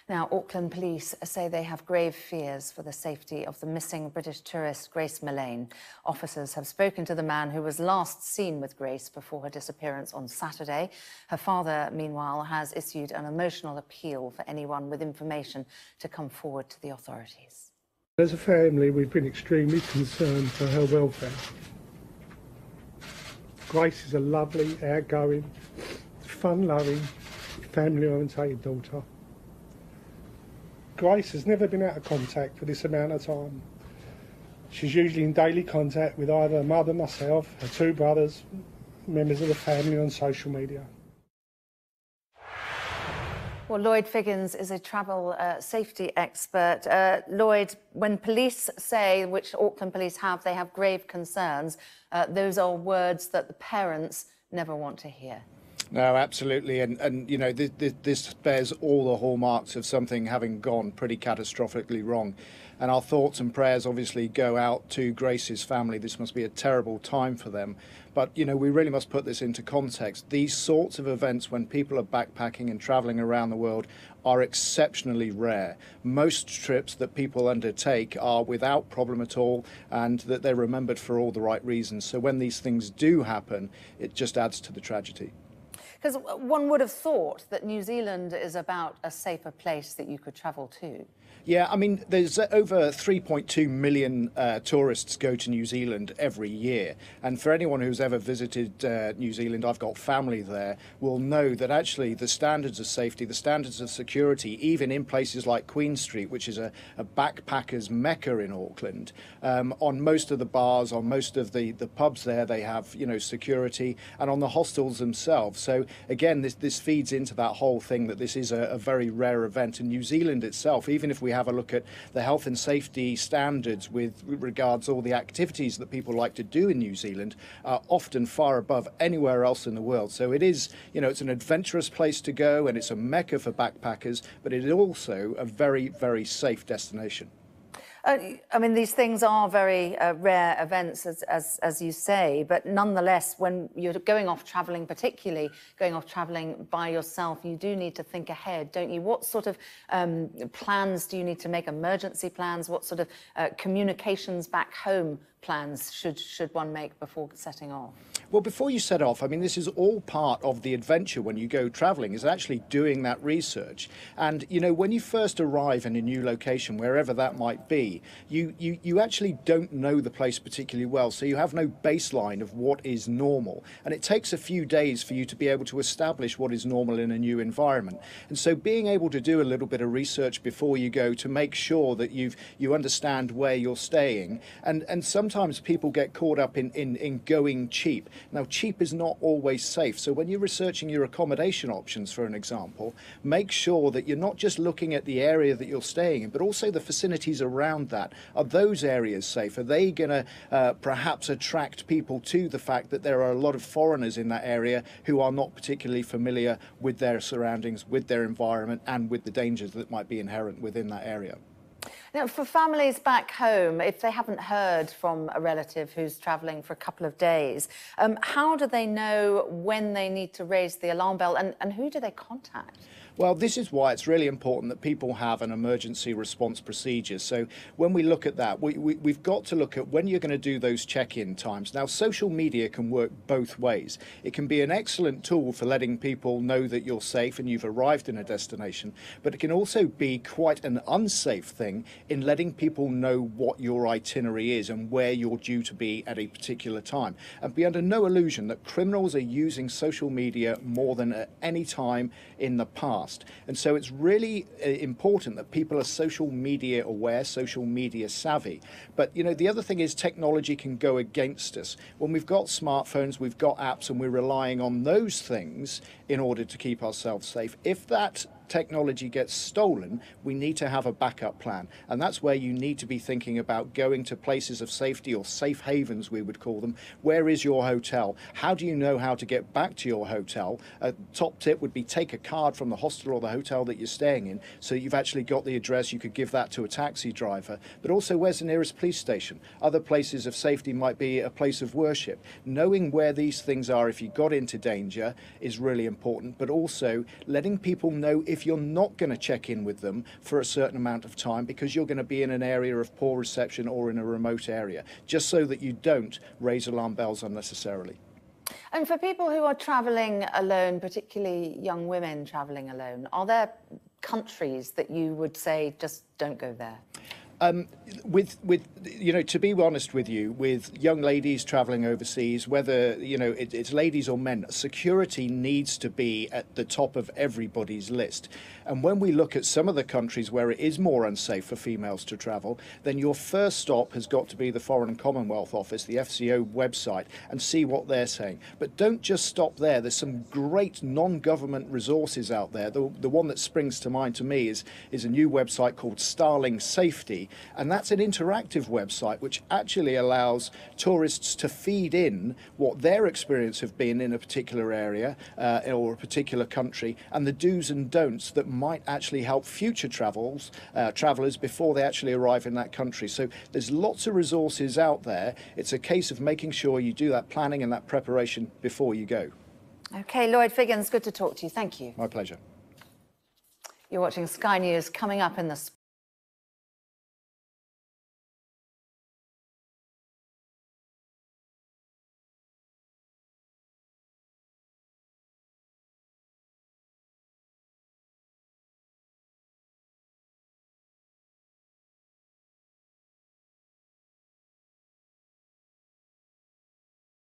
Now, Auckland police say they have grave fears for the safety of the missing British tourist Grace Millane. Officers have spoken to the man who was last seen with Grace before her disappearance on Saturday. Her father, meanwhile, has issued an emotional appeal for anyone with information to come forward to the authorities. As a family, we've been extremely concerned for her welfare. Grace is a lovely, outgoing, fun-loving, family-orientated daughter. Grace has never been out of contact for this amount of time. She's usually in daily contact with either her mother, myself, her two brothers, members of the family on social media. Well, Lloyd Figgins is a travel safety expert. Lloyd, when police say, which Auckland police have, they have grave concerns, those are words that the parents never want to hear. No, absolutely. And you know, this bears all the hallmarks of something having gone pretty catastrophically wrong. And our thoughts and prayers obviously go out to Grace's family. This must be a terrible time for them. But, you know, we really must put this into context. These sorts of events, when people are backpacking and travelling around the world, are exceptionally rare. Most trips that people undertake are without problem at all, and that they're remembered for all the right reasons. So when these things do happen, it just adds to the tragedy. Because one would have thought that New Zealand is about a safer place that you could travel to. Yeah, I mean, there's over 3.2 million tourists go to New Zealand every year. And for anyone who's ever visited New Zealand, I've got family there, will know that actually the standards of safety, the standards of security, even in places like Queen Street, which is a backpackers' mecca in Auckland, on most of the bars, on most of the pubs there, they have, you know, security, and on the hostels themselves. So again, this feeds into that whole thing that this is a very rare event. And New Zealand itself, even if we have a look at the health and safety standards with regards all the activities that people like to do in New Zealand, are often far above anywhere else in the world. So it is, you know, it's an adventurous place to go, and it's a mecca for backpackers, but it is also a very, very safe destination. I mean, these things are very rare events, as you say, but nonetheless, when you're going off travelling, particularly going off travelling by yourself, you do need to think ahead, don't you? What sort of plans do you need to make, emergency plans? What sort of communications back home plans should one make before setting off? Well, before you set off, I mean, this is all part of the adventure when you go travelling, is actually doing that research. And, you know, when you first arrive in a new location, wherever that might be, you actually don't know the place particularly well, so you have no baseline of what is normal. And it takes a few days for you to be able to establish what is normal in a new environment. And so being able to do a little bit of research before you go to make sure that you understand where you're staying. And sometimes people get caught up in going cheap. Now, cheap is not always safe. So when you're researching your accommodation options, for an example, make sure that you're not just looking at the area that you're staying in, but also the facilities around that. Are those areas safe? Are they going to perhaps attract people to the fact that there are a lot of foreigners in that area who are not particularly familiar with their surroundings, with their environment, and with the dangers that might be inherent within that area? Now, for families back home, if they haven't heard from a relative who's travelling for a couple of days, how do they know when they need to raise the alarm bell, and who do they contact? Well, this is why it's really important that people have an emergency response procedure. So when we look at that, we've got to look at when you're going to do those check-in times. Now, social media can work both ways. It can be an excellent tool for letting people know that you're safe and you've arrived in a destination, but it can also be quite an unsafe thing in letting people know what your itinerary is and where you're due to be at a particular time. And be under no illusion that criminals are using social media more than at any time in the past. And so it's really important that people are social media aware, social media savvy. But, you know, the other thing is technology can go against us. When we've got smartphones, we've got apps, and we're relying on those things in order to keep ourselves safe. If that technology gets stolen, we need to have a backup plan. And that's where you need to be thinking about going to places of safety, or safe havens, we would call them. Where is your hotel? How do you know how to get back to your hotel? A top tip would be take a card from the hostel or the hotel that you're staying in, so you've actually got the address. You could give that to a taxi driver. But also, where's the nearest police station? Other places of safety might be a place of worship. Knowing where these things are if you got into danger is really important, but also letting people know if if you're not going to check in with them for a certain amount of time because you're going to be in an area of poor reception or in a remote area, just so that you don't raise alarm bells unnecessarily. And for people who are travelling alone, particularly young women travelling alone, are there countries that you would say just don't go there? With you know, to be honest with you, with young ladies travelling overseas, whether it's ladies or men, security needs to be at the top of everybody's list. And when we look at some of the countries where it is more unsafe for females to travel, then your first stop has got to be the Foreign and Commonwealth Office, the FCO website, and see what they're saying. But don't just stop there. There's some great non-government resources out there. The one that springs to mind to me is a new website called Starling Safety, and that's an interactive website which actually allows tourists to feed in what their experience have been in a particular area or a particular country, and the do's and don'ts that might actually help future travellers before they actually arrive in that country. So there's lots of resources out there. It's a case of making sure you do that planning and that preparation before you go. Okay, Lloyd Figgins, good to talk to you. Thank you. My pleasure. You're watching Sky News. Coming up in the sport.